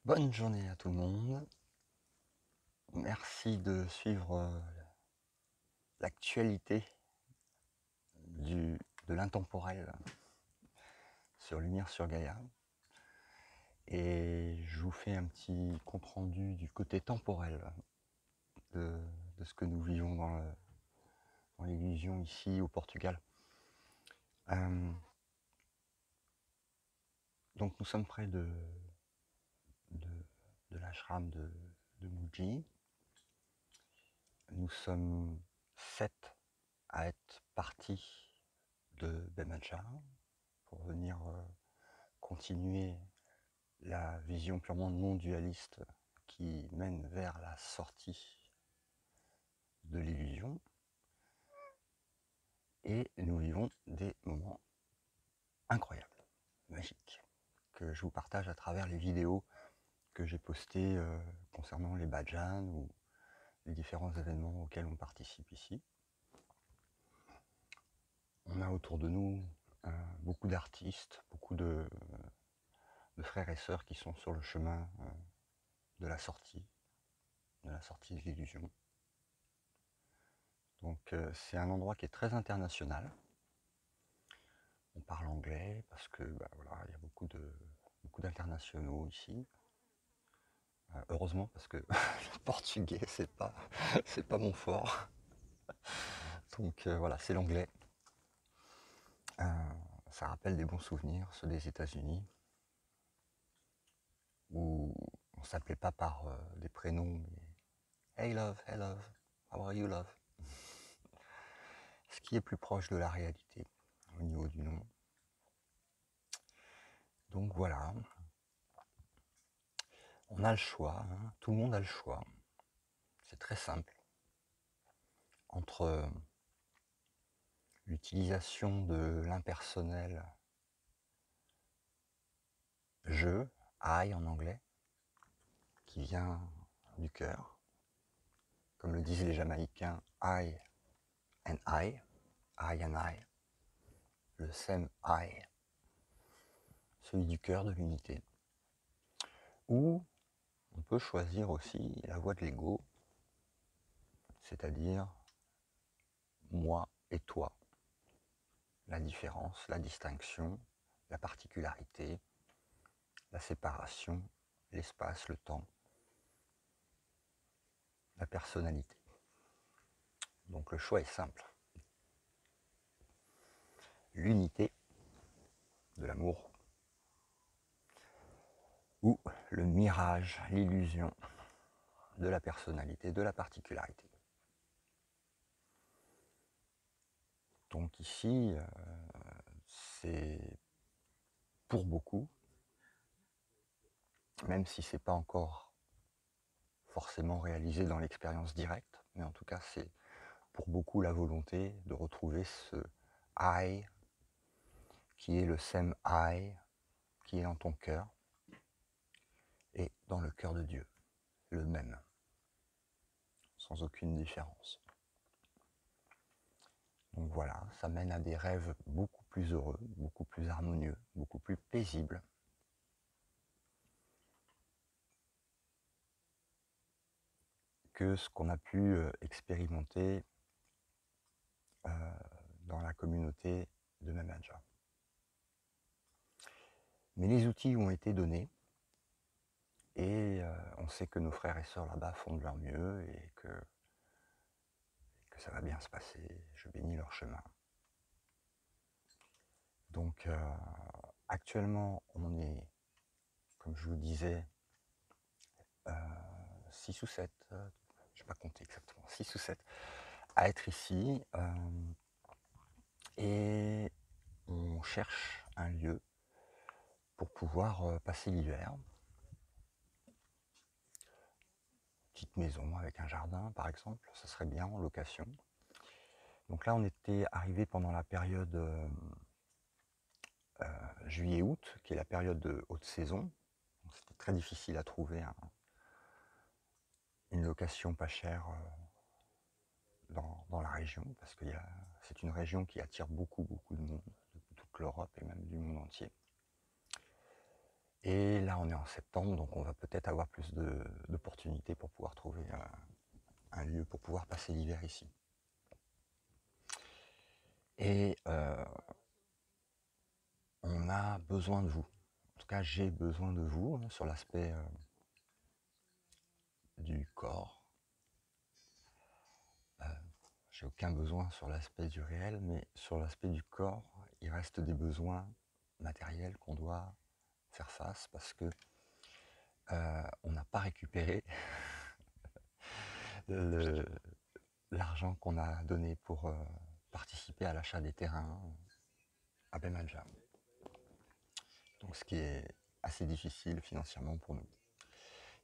Bonne journée à tout le monde. Merci de suivre l'actualité de l'intemporel sur Lumière sur Gaïa. Et je vous fais un petit compte-rendu du côté temporel de, de ce que nous vivons dans l'illusion ici au Portugal. Donc nous sommes près de, de l'ashram de Muji. Nous sommes 7 à être partis de Bemaja pour venir continuer la vision purement non dualiste qui mène vers la sortie de l'illusion. Et nous vivons des moments incroyables, magiques, que je vous partage à travers les vidéos que j'ai postées concernant les bhajans ou les différents événements auxquels on participe ici. On a autour de nous beaucoup d'artistes, beaucoup de frères et sœurs qui sont sur le chemin de la sortie de l'illusion. Donc c'est un endroit qui est très international. On parle anglais parce que voilà, il y a beaucoup d'internationaux ici. Heureusement parce que le portugais c'est pas mon fort. Donc voilà, c'est l'anglais. Ça rappelle des bons souvenirs, ceux des États-Unis, où on s'appelait pas par des prénoms, mais hey love, how are you love? Ce qui est plus proche de la réalité au niveau du nom. Donc voilà, on a le choix, hein, tout le monde a le choix. C'est très simple. Entre l'utilisation de l'impersonnel je, I en anglais, qui vient du cœur, comme le disent les Jamaïcains, I and I, le same I, celui du cœur, de l'unité. Ou on peut choisir aussi la voie de l'ego, c'est-à-dire moi et toi, la différence, la distinction, la particularité, la séparation, l'espace, le temps, la personnalité. Donc le choix est simple. L'unité de l'amour ou le mirage, l'illusion de la personnalité, de la particularité. Donc ici, c'est pour beaucoup, même si c'est pas encore forcément réalisé dans l'expérience directe, mais en tout cas c'est pour beaucoup la volonté de retrouver ce I qui est le same I, qui est dans ton cœur et dans le cœur de Dieu, le même, sans aucune différence. Donc voilà, ça mène à des rêves beaucoup plus heureux, beaucoup plus harmonieux, beaucoup plus paisibles. Que ce qu'on a pu expérimenter dans la communauté de Memaja. Mais les outils ont été donnés et on sait que nos frères et sœurs là-bas font de leur mieux et que ça va bien se passer. Je bénis leur chemin. Donc actuellement on est, comme je vous disais, 6 ou 7, je n'ai pas compté exactement, 6 ou 7 à être ici et on cherche un lieu pour pouvoir passer l'hiver. Petite maison avec un jardin par exemple, ça serait bien en location. Donc là on était arrivé pendant la période juillet-août, qui est la période de haute saison. C'était très difficile à trouver une location pas chère dans la région, parce que c'est une région qui attire beaucoup de monde, de toute l'Europe et même du monde entier. Et là, on est en septembre, donc on va peut-être avoir plus d'opportunités pour pouvoir trouver un lieu pour pouvoir passer l'hiver ici. Et on a besoin de vous. En tout cas, j'ai besoin de vous hein, sur l'aspect du corps. J'ai aucun besoin sur l'aspect du réel, mais sur l'aspect du corps, il reste des besoins matériels qu'on doit faire face parce que on n'a pas récupéré l'argent qu'on a donné pour participer à l'achat des terrains à Bemadja. Donc ce qui est assez difficile financièrement pour nous.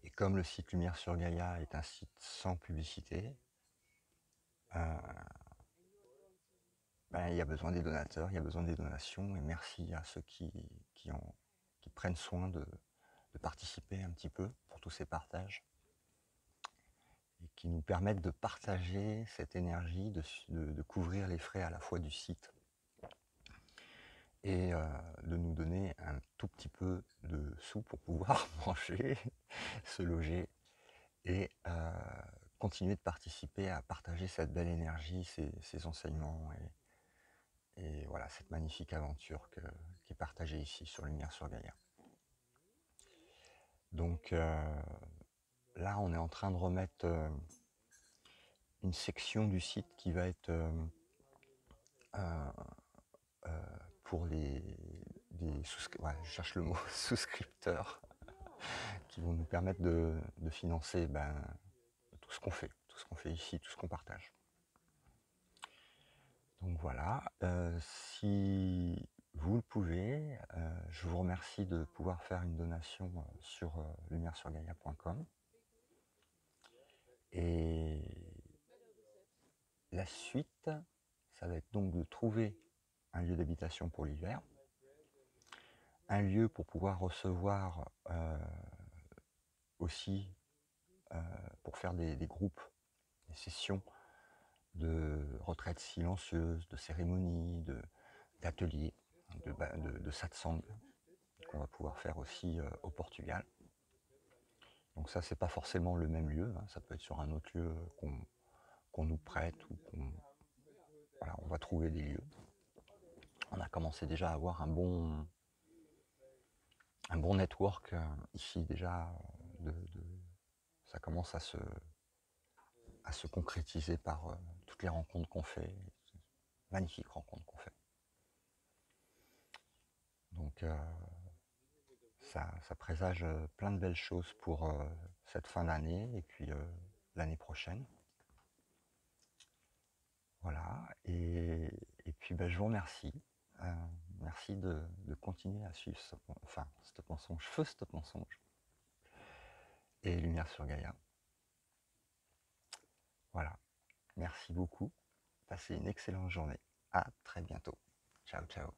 Et comme le site Lumière sur Gaïa est un site sans publicité, ben, il y a besoin des donateurs, il y a besoin des donations, et merci à ceux qui prennent soin de participer un petit peu pour tous ces partages, et qui nous permettent de partager cette énergie, de couvrir les frais à la fois du site, et de nous donner un tout petit peu de sous pour pouvoir manger, se loger, et continuer de participer à partager cette belle énergie, ces enseignements, et voilà, cette magnifique aventure qui est partagée ici sur Lumière sur Gaïa. Donc là, on est en train de remettre une section du site qui va être pour ouais, je cherche le mot, souscripteurs, qui vont nous permettre de financer tout ce qu'on fait ici, tout ce qu'on partage. Donc voilà, si vous le pouvez, je vous remercie de pouvoir faire une donation sur lumieresurgaia.com. Et la suite, ça va être donc de trouver un lieu d'habitation pour l'hiver, un lieu pour pouvoir recevoir aussi, pour faire des groupes, des sessions de retraites silencieuses, de cérémonies, d'ateliers, de satsang, qu'on va pouvoir faire aussi au Portugal. Donc ça, c'est pas forcément le même lieu, hein, ça peut être sur un autre lieu qu'on nous prête, ou voilà, on va trouver des lieux. On a commencé déjà à avoir un bon network ici déjà, ça commence à se concrétiser par toutes les rencontres qu'on fait, magnifiques rencontres qu'on fait. Donc ça présage plein de belles choses pour cette fin d'année et puis l'année prochaine. Voilà, et puis je vous remercie. Merci de continuer à suivre Stop Mensonge, Feu Stop Mensonge et Lumière sur Gaïa. Voilà, merci beaucoup. Passez une excellente journée. À très bientôt. Ciao, ciao.